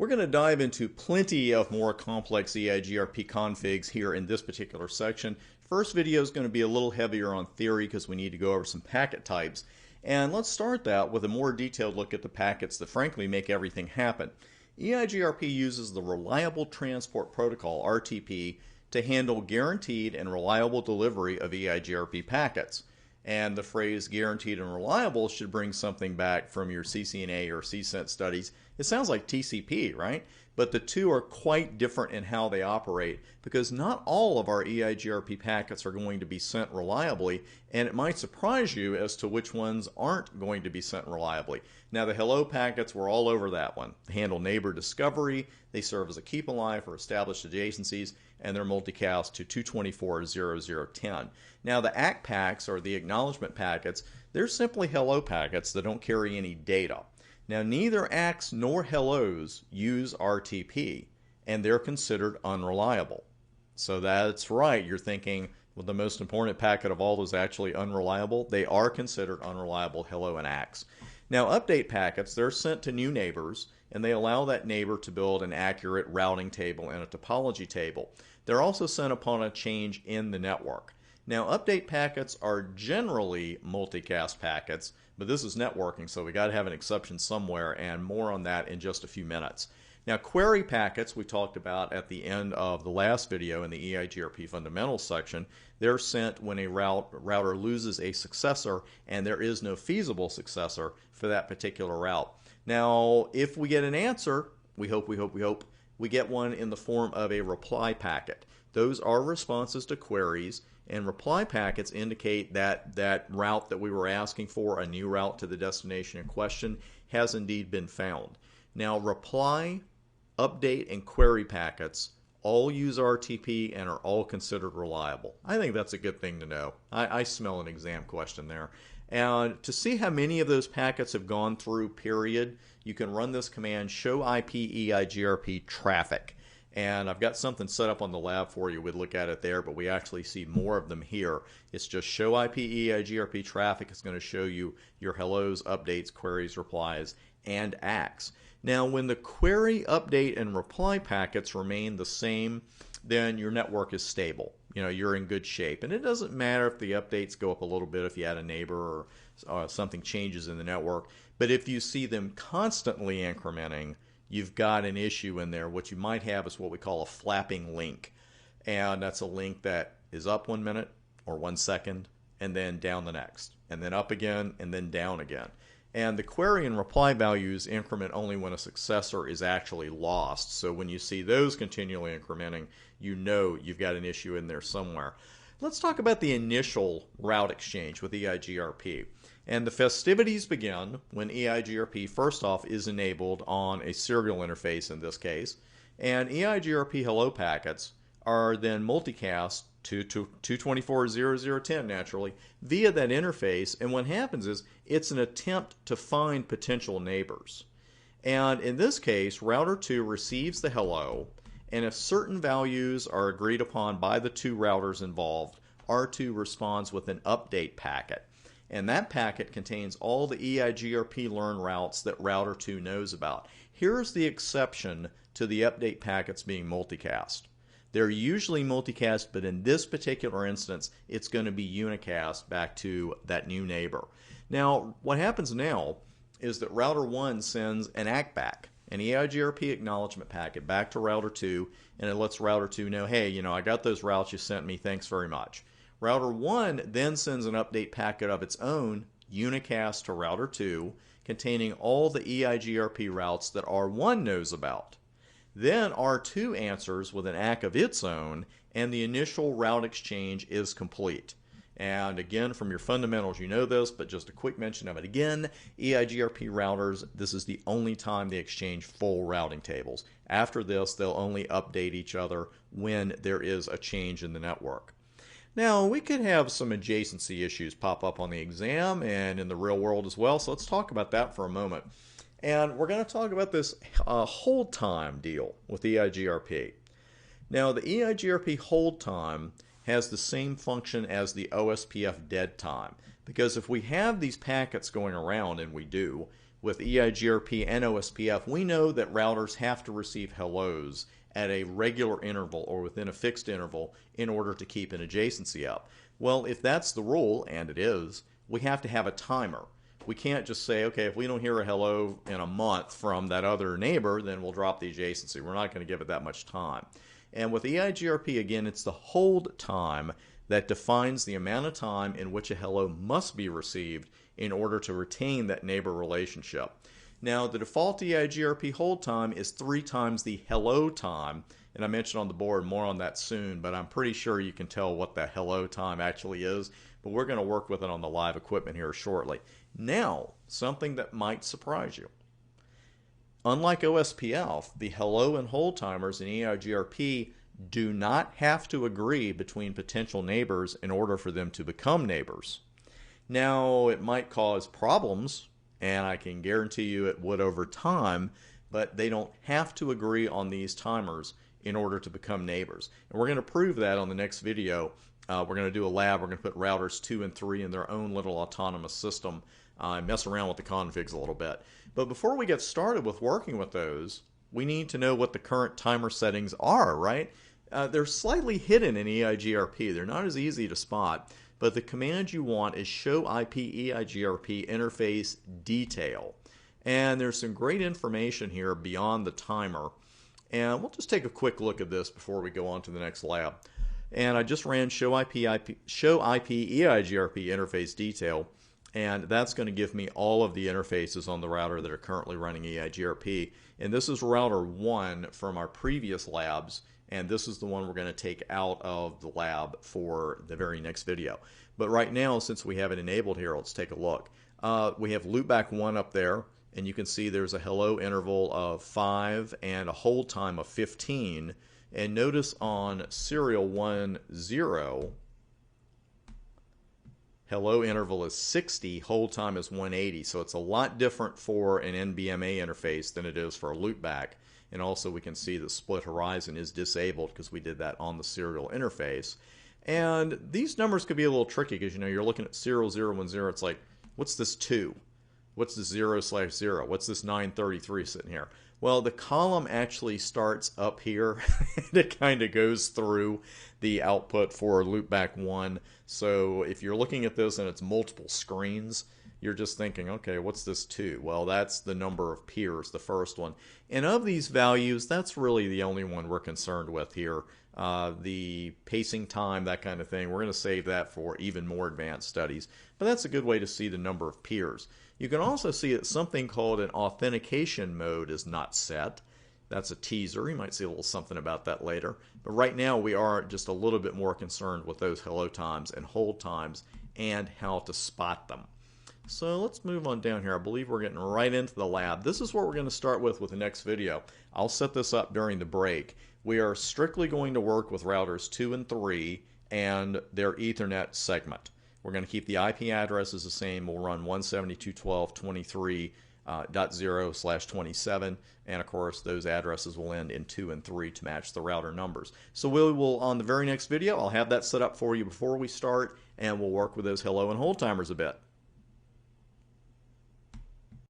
We're going to dive into plenty of more complex EIGRP configs here in this particular section. First video is going to be a little heavier on theory because we need to go over some packet types. And let's start that with a more detailed look at the packets that frankly make everything happen. EIGRP uses the Reliable Transport Protocol, RTP, to handle guaranteed and reliable delivery of EIGRP packets. And the phrase guaranteed and reliable should bring something back from your CCNA or CSENT studies. It sounds like TCP, right? But the two are quite different in how they operate because not all of our EIGRP packets are going to be sent reliably, and it might surprise you as to which ones aren't going to be sent reliably. Now the hello packets, we're all over that one. They handle neighbor discovery, they serve as a keep alive for established adjacencies, and they're multicast to 224.0010. Now the ACK packs, or the acknowledgement packets, they're simply hello packets that don't carry any data. Now neither ACKs nor hellos use RTP, and they're considered unreliable. So that's right, you're thinking, well, the most important packet of all is actually unreliable. They are considered unreliable, hello and ACKs. Now update packets, they're sent to new neighbors, and they allow that neighbor to build an accurate routing table and a topology table. They're also sent upon a change in the network. Now update packets are generally multicast packets, but this is networking, so we got to have an exception somewhere, and more on that in just a few minutes. Now query packets we talked about at the end of the last video in the EIGRP fundamentals section. They're sent when a router loses a successor and there is no feasible successor for that particular route. Now if we get an answer, we hope we get one in the form of a reply packet. Those are responses to queries, and reply packets indicate that that route that we were asking for, a new route to the destination in question, has indeed been found. Now reply, update, and query packets all use RTP and are all considered reliable. I think that's a good thing to know. I smell an exam question there. And to see how many of those packets have gone through, period, you can run this command, show IP EIGRP traffic. And I've got something set up on the lab for you. We'd look at it there, but we actually see more of them here. It's just show IP EIGRP traffic. It's going to show you your hellos, updates, queries, replies, and ACKs. Now, when the query, update, and reply packets remain the same, then your network is stable. You know, you're in good shape. And it doesn't matter if the updates go up a little bit if you add a neighbor or something changes in the network. But if you see them constantly incrementing, you've got an issue in there. What you might have is what we call a flapping link. And that's a link that is up 1 minute or 1 second and then down the next. And then up again and then down again. And the query and reply values increment only when a successor is actually lost. So when you see those continually incrementing, you know you've got an issue in there somewhere. Let's talk about the initial route exchange with EIGRP. And the festivities begin when EIGRP, first off, is enabled on a serial interface in this case. And EIGRP hello packets are then multicast to 224.0010 naturally via that interface. And what happens is it's an attempt to find potential neighbors. And in this case, router 2 receives the hello, and if certain values are agreed upon by the two routers involved, R2 responds with an update packet. And that packet contains all the EIGRP learn routes that router 2 knows about. Here's the exception to the update packets being multicast. They're usually multicast, but in this particular instance, it's going to be unicast back to that new neighbor. Now, what happens now is that router 1 sends an ACK back, an EIGRP acknowledgement packet back to router 2, and it lets router 2 know, hey, you know, I got those routes you sent me, thanks very much. Router 1 then sends an update packet of its own, unicast to router 2, containing all the EIGRP routes that R1 knows about. Then R2 answers with an ACK of its own, and the initial route exchange is complete. And again, from your fundamentals, you know this, but just a quick mention of it again, EIGRP routers, this is the only time they exchange full routing tables. After this, they'll only update each other when there is a change in the network. Now, we could have some adjacency issues pop up on the exam and in the real world as well, so let's talk about that for a moment. And we're going to talk about this hold time deal with EIGRP. Now, the EIGRP hold time has the same function as the OSPF dead time, because if we have these packets going around, and we do, with EIGRP and OSPF, we know that routers have to receive hellos at a regular interval or within a fixed interval in order to keep an adjacency up. Well, if that's the rule, and it is, we have to have a timer. We can't just say, okay, if we don't hear a hello in a month from that other neighbor, then we'll drop the adjacency. We're not going to give it that much time. And with EIGRP, again, it's the hold time that defines the amount of time in which a hello must be received in order to retain that neighbor relationship. Now, the default EIGRP hold time is 3 times the hello time, and I mentioned on the board more on that soon, but I'm pretty sure you can tell what that hello time actually is, but we're going to work with it on the live equipment here shortly. Now, something that might surprise you. Unlike OSPF, the hello and hold timers in EIGRP do not have to agree between potential neighbors in order for them to become neighbors. Now, it might cause problems, and I can guarantee you it would over time, but they don't have to agree on these timers in order to become neighbors. And we're going to prove that on the next video. We're going to do a lab. We're going to put routers 2 and 3 in their own little autonomous system and mess around with the configs a little bit. But before we get started with working with those, we need to know what the current timer settings are, right? They're slightly hidden in EIGRP. They're not as easy to spot, but the command you want is show IP EIGRP interface detail. And there's some great information here beyond the timer. And we'll just take a quick look at this before we go on to the next lab. And I just ran show IP EIGRP interface detail, and that's going to give me all of the interfaces on the router that are currently running EIGRP. And this is router 1 from our previous labs, and this is the one we're going to take out of the lab for the very next video. But right now, since we have it enabled here, let's take a look. We have loopback 1 up there, and you can see there's a hello interval of 5 and a hold time of 15. And notice on serial 10, hello interval is 60, hold time is 180. So it's a lot different for an NBMA interface than it is for a loopback. And also we can see the split horizon is disabled because we did that on the serial interface. And these numbers could be a little tricky because, you know, you're looking at serial 010, it's like, what's this 2? What's this 0/0? What's this 933 sitting here? Well, the column actually starts up here and it kind of goes through the output for loopback 1. So if you're looking at this and it's multiple screens, you're just thinking, okay, what's this 2? Well, that's the number of peers, the first one. And of these values, that's really the only one we're concerned with here. The pacing time, that kind of thing, we're going to save that for even more advanced studies. But that's a good way to see the number of peers. You can also see that something called an authentication mode is not set. That's a teaser. You might see a little something about that later. But right now we are just a little bit more concerned with those hello times and hold times and how to spot them. So let's move on down here. I believe we're getting right into the lab. This is what we're going to start with the next video. I'll set this up during the break. We are strictly going to work with routers 2 and 3 and their Ethernet segment. We're going to keep the IP addresses the same. We'll run 172.12.23.0/27, and of course those addresses will end in 2 and 3 to match the router numbers. So we will, on the very next video, I'll have that set up for you before we start, and we'll work with those hello and hold timers a bit.